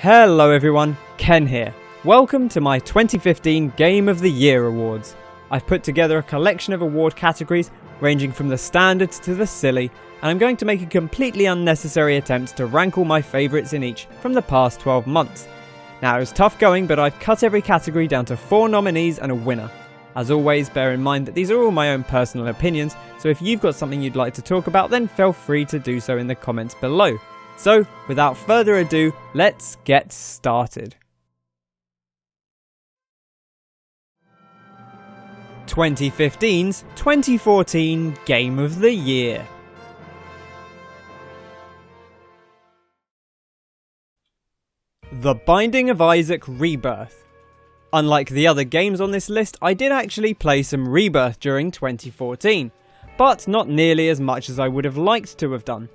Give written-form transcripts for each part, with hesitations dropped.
Hello everyone, Ken here. Welcome to my 2015 Game of the Year Awards. I've put together a collection of award categories ranging from the standard to the silly, and I'm going to make a completely unnecessary attempt to rank all my favourites in each from the past 12 months. Now it was tough going, but I've cut every category down to 4 nominees and a winner. As always, bear in mind that these are all my own personal opinions, so if you've got something you'd like to talk about, then feel free to do so in the comments below. So, without further ado, let's get started. 2015's 2014 Game of the Year. The Binding of Isaac Rebirth. Unlike the other games on this list, I did actually play some Rebirth during 2014, but not nearly as much as I would have liked to have done.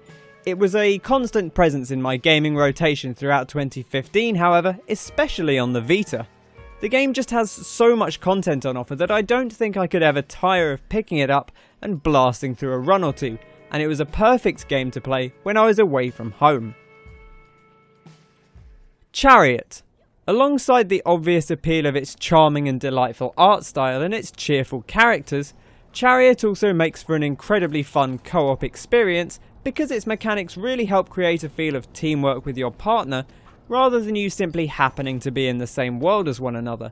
It was a constant presence in my gaming rotation throughout 2015, however, especially on the Vita. The game just has so much content on offer that I don't think I could ever tire of picking it up and blasting through a run or two, and it was a perfect game to play when I was away from home. Chariot. Alongside the obvious appeal of its charming and delightful art style and its cheerful characters, Chariot also makes for an incredibly fun co-op experience because its mechanics really help create a feel of teamwork with your partner, rather than you simply happening to be in the same world as one another.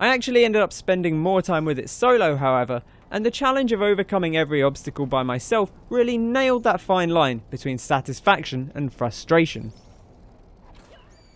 I actually ended up spending more time with it solo, however, and the challenge of overcoming every obstacle by myself really nailed that fine line between satisfaction and frustration.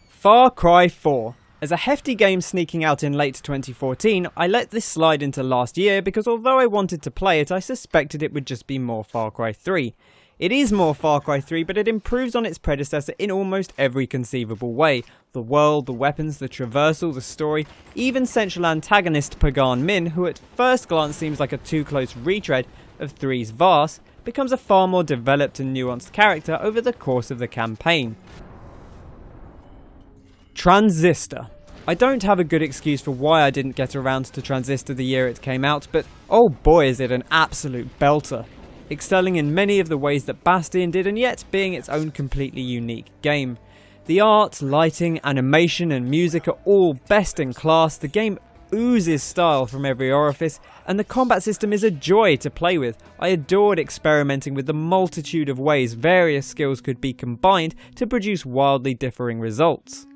Far Cry 4. As a hefty game sneaking out in late 2014, I let this slide into last year because although I wanted to play it, I suspected it would just be more Far Cry 3. It is more Far Cry 3, but it improves on its predecessor in almost every conceivable way. The world, the weapons, the traversal, the story, even central antagonist Pagan Min, who at first glance seems like a too close retread of 3's Vars, becomes a far more developed and nuanced character over the course of the campaign. Transistor. I don't have a good excuse for why I didn't get around to Transistor the year it came out, but oh boy is it an absolute belter. Excelling in many of the ways that Bastion did, and yet being its own completely unique game. The art, lighting, animation and music are all best in class, the game oozes style from every orifice, and the combat system is a joy to play with. I adored experimenting with the multitude of ways various skills could be combined to produce wildly differing results.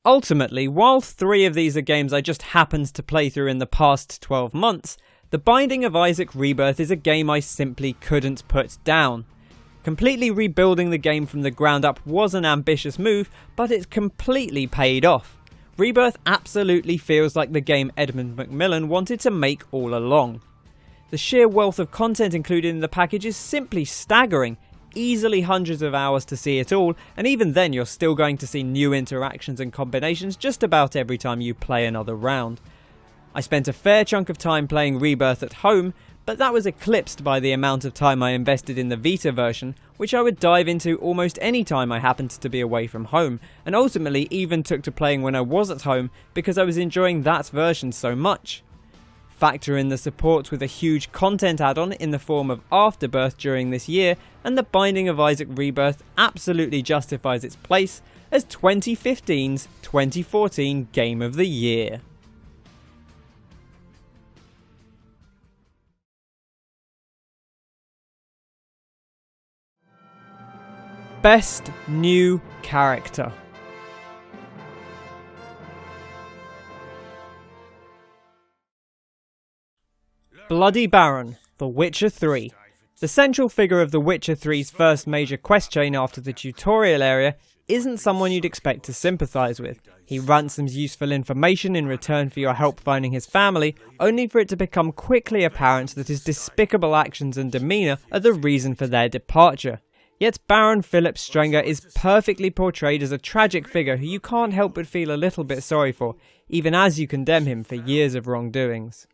Ultimately, while 3 of these are games I just happened to play through in the past 12 months, The Binding of Isaac Rebirth is a game I simply couldn't put down. Completely rebuilding the game from the ground up was an ambitious move, but it completely paid off. Rebirth absolutely feels like the game Edmund Macmillan wanted to make all along. The sheer wealth of content included in the package is simply staggering. Easily hundreds of hours to see it all, and even then you're still going to see new interactions and combinations just about every time you play another round. I spent a fair chunk of time playing Rebirth at home, but that was eclipsed by the amount of time I invested in the Vita version, which I would dive into almost any time I happened to be away from home, and ultimately even took to playing when I was at home because I was enjoying that version so much. Factor in the support with a huge content add-on in the form of Afterbirth during this year, and The Binding of Isaac Rebirth absolutely justifies its place as 2015's 2014 Game of the Year. Best New Character. Bloody Baron, The Witcher 3. The central figure of The Witcher 3's first major quest chain after the tutorial area isn't someone you'd expect to sympathise with. He ransoms useful information in return for your help finding his family, only for it to become quickly apparent that his despicable actions and demeanour are the reason for their departure. Yet Baron Philip Strenger is perfectly portrayed as a tragic figure who you can't help but feel a little bit sorry for, even as you condemn him for years of wrongdoings.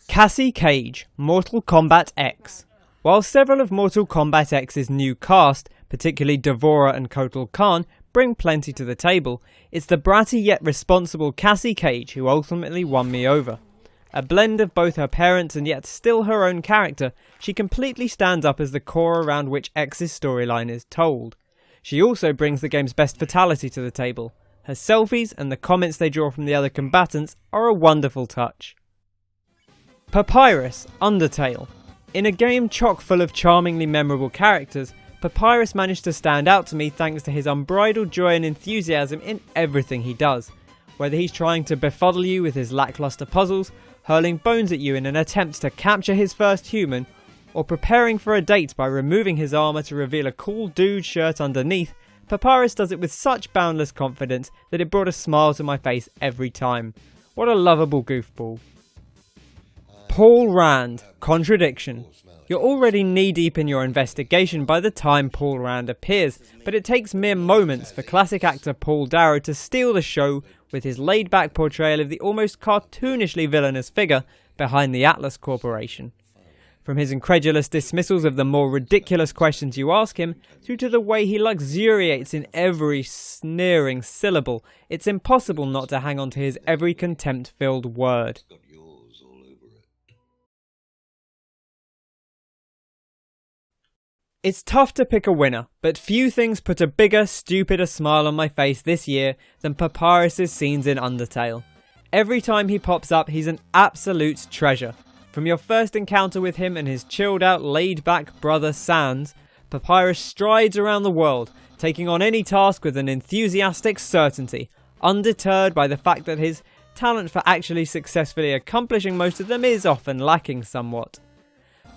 Cassie Cage, Mortal Kombat X. While several of Mortal Kombat X's new cast, particularly Devora and Kotal Khan, bring plenty to the table, it's the bratty yet responsible Cassie Cage who ultimately won me over. A blend of both her parents and yet still her own character, she completely stands up as the core around which X's storyline is told. She also brings the game's best fatality to the table. Her selfies and the comments they draw from the other combatants are a wonderful touch. Papyrus, Undertale. In a game chock full of charmingly memorable characters, Papyrus managed to stand out to me thanks to his unbridled joy and enthusiasm in everything he does. Whether he's trying to befuddle you with his lackluster puzzles, hurling bones at you in an attempt to capture his first human, or preparing for a date by removing his armour to reveal a cool dude shirt underneath, Papyrus does it with such boundless confidence that it brought a smile to my face every time. What a lovable goofball. Paul Rand, Contradiction. You're already knee-deep in your investigation by the time Paul Rand appears, but it takes mere moments for classic actor Paul Darrow to steal the show with his laid-back portrayal of the almost cartoonishly villainous figure behind the Atlas Corporation. From his incredulous dismissals of the more ridiculous questions you ask him, through to the way he luxuriates in every sneering syllable, it's impossible not to hang on to his every contempt-filled word. It's tough to pick a winner, but few things put a bigger, stupider smile on my face this year than Papyrus's scenes in Undertale. Every time he pops up, he's an absolute treasure. From your first encounter with him and his chilled out, laid back brother Sans, Papyrus strides around the world, taking on any task with an enthusiastic certainty, undeterred by the fact that his talent for actually successfully accomplishing most of them is often lacking somewhat.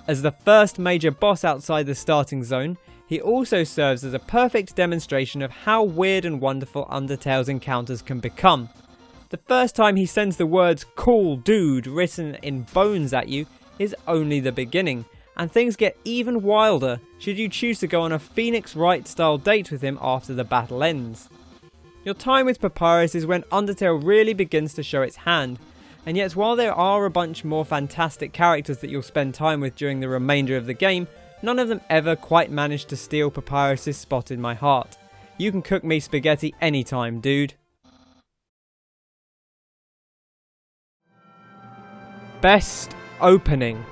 As the first major boss outside the starting zone, he also serves as a perfect demonstration of how weird and wonderful Undertale's encounters can become. The first time he sends the words "cool dude" written in bones at you is only the beginning, and things get even wilder should you choose to go on a Phoenix Wright style date with him after the battle ends. Your time with Papyrus is when Undertale really begins to show its hand, and yet while there are a bunch more fantastic characters that you'll spend time with during the remainder of the game, none of them ever quite managed to steal Papyrus's spot in my heart. You can cook me spaghetti anytime, dude. Best Opening.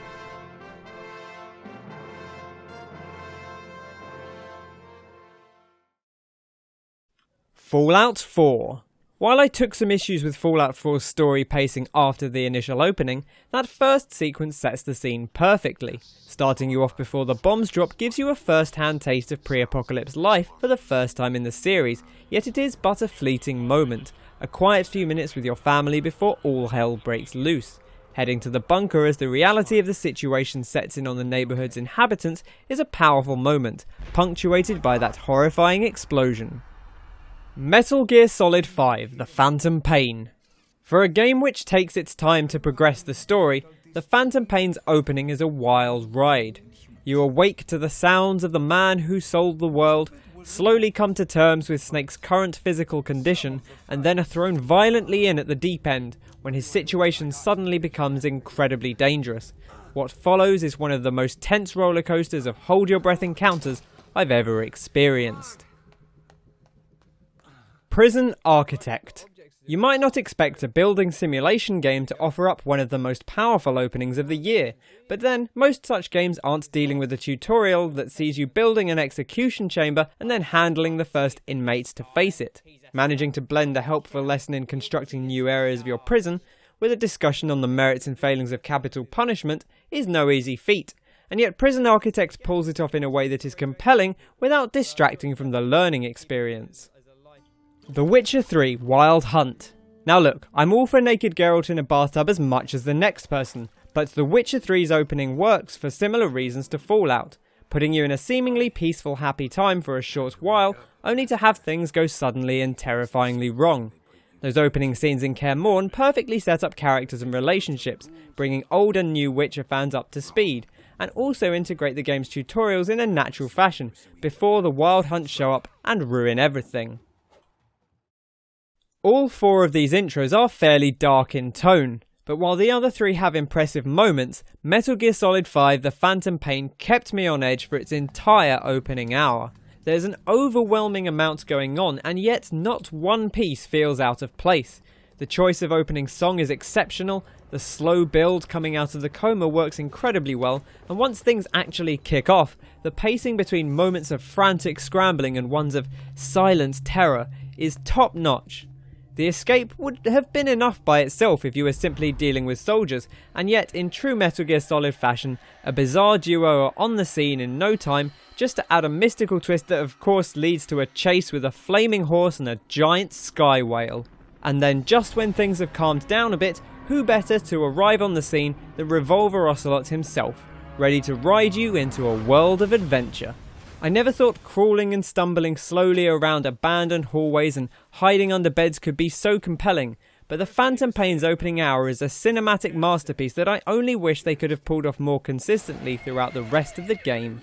Fallout 4. While I took some issues with Fallout 4's story pacing after the initial opening, that first sequence sets the scene perfectly. Starting you off before the bombs drop gives you a first-hand taste of pre-apocalypse life for the first time in the series, yet it is but a fleeting moment, a quiet few minutes with your family before all hell breaks loose. Heading to the bunker as the reality of the situation sets in on the neighbourhood's inhabitants is a powerful moment, punctuated by that horrifying explosion. Metal Gear Solid 5: The Phantom Pain. For a game which takes its time to progress the story, The Phantom Pain's opening is a wild ride. You awake to the sounds of the man who sold the world, slowly come to terms with Snake's current physical condition, and then are thrown violently in at the deep end when his situation suddenly becomes incredibly dangerous. What follows is one of the most tense roller coasters of hold your breath encounters I've ever experienced. Prison Architect. You might not expect a building simulation game to offer up one of the most powerful openings of the year, but then most such games aren't dealing with a tutorial that sees you building an execution chamber and then handling the first inmates to face it. Managing to blend a helpful lesson in constructing new areas of your prison with a discussion on the merits and failings of capital punishment is no easy feat, and yet Prison Architect pulls it off in a way that is compelling without distracting from the learning experience. The Witcher 3 Wild Hunt. Now look, I'm all for naked Geralt in a bathtub as much as the next person, but The Witcher 3's opening works for similar reasons to Fallout, putting you in a seemingly peaceful happy time for a short while, only to have things go suddenly and terrifyingly wrong. Those opening scenes in Kaer Morn perfectly set up characters and relationships, bringing old and new Witcher fans up to speed, and also integrate the game's tutorials in a natural fashion, before the Wild Hunt show up and ruin everything. All four of these intros are fairly dark in tone, but while the other three have impressive moments, Metal Gear Solid 5 The Phantom Pain kept me on edge for its entire opening hour. There's an overwhelming amount going on, and yet not one piece feels out of place. The choice of opening song is exceptional, The slow build coming out of the coma works incredibly well, and once things actually kick off, the pacing between moments of frantic scrambling and ones of silent terror is top notch. The escape would have been enough by itself if you were simply dealing with soldiers, and yet in true Metal Gear Solid fashion, a bizarre duo are on the scene in no time, just to add a mystical twist that of course leads to a chase with a flaming horse and a giant sky whale. And then just when things have calmed down a bit, who better to arrive on the scene than Revolver Ocelot himself, ready to ride you into a world of adventure. I never thought crawling and stumbling slowly around abandoned hallways and hiding under beds could be so compelling, but the Phantom Pain's opening hour is a cinematic masterpiece that I only wish they could have pulled off more consistently throughout the rest of the game.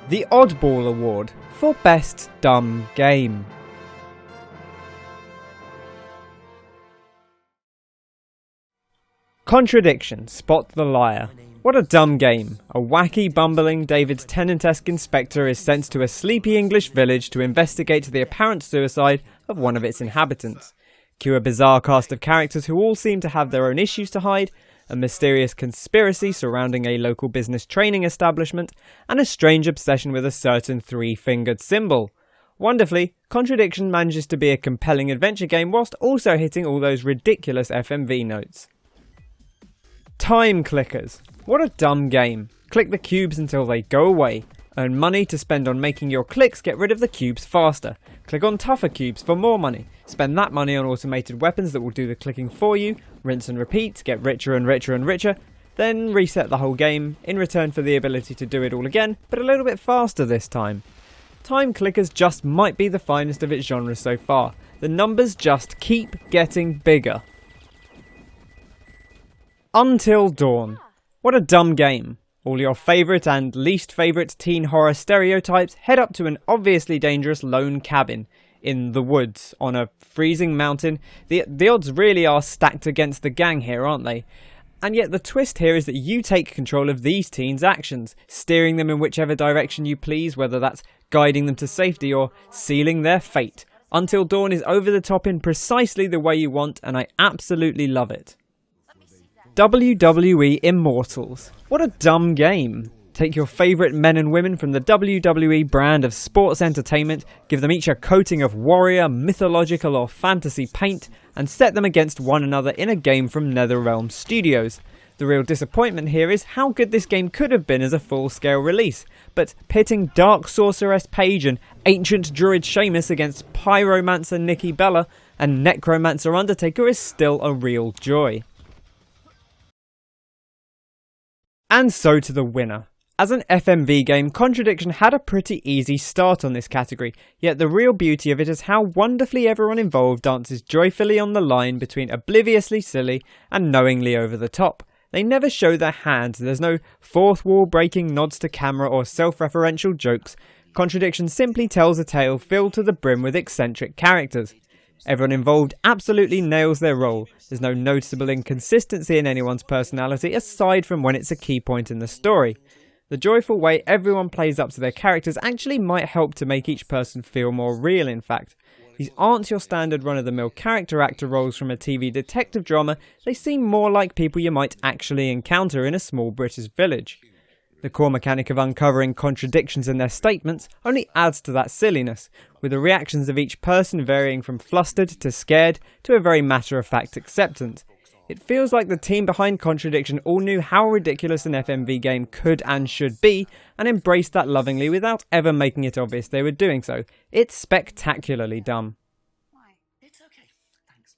The Oddball Award for Best Dumb Game. Contradiction, Spot the Liar. What a dumb game. A wacky, bumbling, David Tennant-esque inspector is sent to a sleepy English village to investigate the apparent suicide of one of its inhabitants. Cue a bizarre cast of characters who all seem to have their own issues to hide, a mysterious conspiracy surrounding a local business training establishment, and a strange obsession with a certain three-fingered symbol. Wonderfully, Contradiction manages to be a compelling adventure game whilst also hitting all those ridiculous FMV notes. Time clickers. What a dumb game. Click the cubes until they go away. Earn money to spend on making your clicks get rid of the cubes faster. Click on tougher cubes for more money. Spend that money on automated weapons that will do the clicking for you. Rinse and repeat, get richer and richer and richer. Then reset the whole game, in return for the ability to do it all again, but a little bit faster this time. Time clickers just might be the finest of its genre so far. The numbers just keep getting bigger. Until Dawn. What a dumb game. All your favourite and least favourite teen horror stereotypes head up to an obviously dangerous lone cabin in the woods on a freezing mountain. The odds really are stacked against the gang here, aren't they? And yet the twist here is that you take control of these teens' actions, steering them in whichever direction you please, whether that's guiding them to safety or sealing their fate. Until Dawn is over the top in precisely the way you want, and I absolutely love it. WWE Immortals. What a dumb game. Take your favourite men and women from the WWE brand of sports entertainment, give them each a coating of warrior, mythological or fantasy paint, and set them against one another in a game from NetherRealm Studios. The real disappointment here is how good this game could have been as a full-scale release, but pitting Dark Sorceress Paige and Ancient Druid Sheamus against Pyromancer Nikki Bella and Necromancer Undertaker is still a real joy. And so to the winner. As an FMV game, Contradiction had a pretty easy start on this category, yet the real beauty of it is how wonderfully everyone involved dances joyfully on the line between obliviously silly and knowingly over the top. They never show their hand, there's no fourth wall breaking nods to camera or self-referential jokes. Contradiction simply tells a tale filled to the brim with eccentric characters. Everyone involved absolutely nails their role. There's no noticeable inconsistency in anyone's personality aside from when it's a key point in the story. The joyful way everyone plays up to their characters actually might help to make each person feel more real, in fact. These aren't your standard run-of-the-mill character actor roles from a TV detective drama, they seem more like people you might actually encounter in a small British village. The core mechanic of uncovering contradictions in their statements only adds to that silliness, with the reactions of each person varying from flustered to scared to a very matter-of-fact acceptance. It feels like the team behind Contradiction all knew how ridiculous an FMV game could and should be, and embraced that lovingly without ever making it obvious they were doing so. It's spectacularly dumb. It's okay, thanks.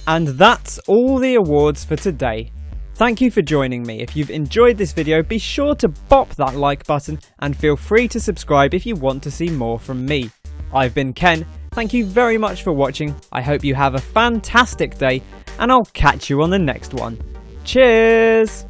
And that's all the awards for today. Thank you for joining me. If you've enjoyed this video, be sure to bop that like button and feel free to subscribe if you want to see more from me. I've been Ken, thank you very much for watching, I hope you have a fantastic day, and I'll catch you on the next one. Cheers!